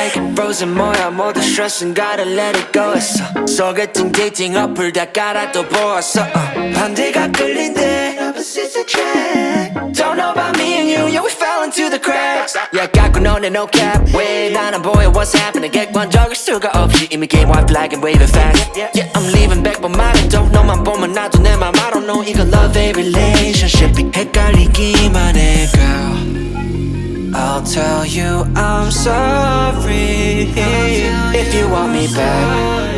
like frozen 뭐야 모두 stress은 gotta let it go 했어 소개팅 데이팅 어플 다 깔아 또 보았어 반대가 끌린대 opposites attract Don't know about me and you, yeah we fell into the cracks Yeah 갖고 너네 no cap 왜 나는 보여 what's happening 객관적일 수가 없이 이미 game white flag and waving fast Yeah I'm leaving back but 말해도 너만 보면 나도 내 맘 I don't know 이거 love a relationship이 헷갈리기만 해 girl I'll tell you I'm sorry if you want me back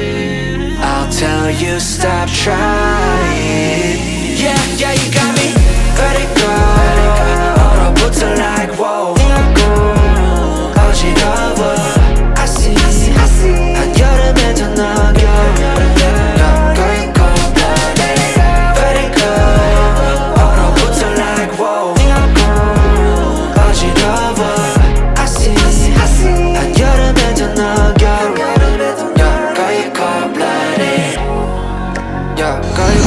I'll tell you stop trying Yeah, yeah, you got me Let it go 얼어붙어 like whoa 어지러워 I see 한여름에 더 너겨워 너거의 cold-blooded Let it go 얼어붙어 like whoa 어지러워 I see 한여름에 더 너겨워 너거의 cold-blooded 너거의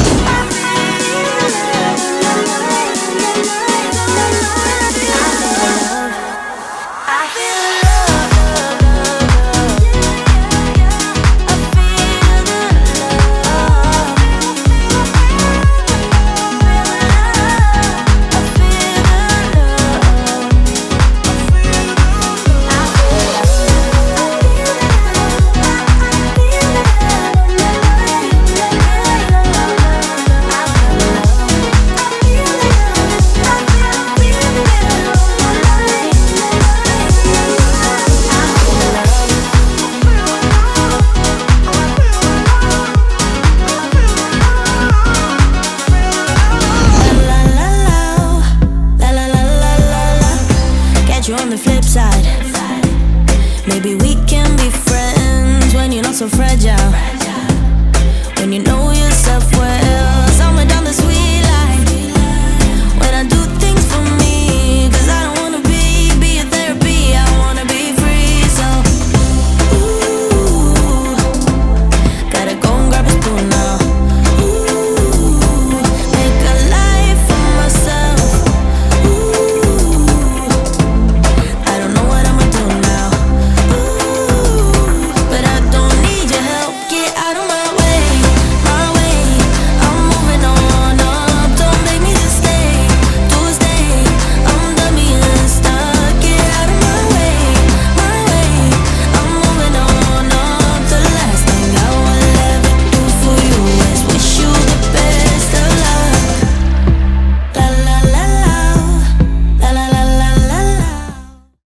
On the flip side, maybe we can be friends when you're not so fragile, when you know yourself well.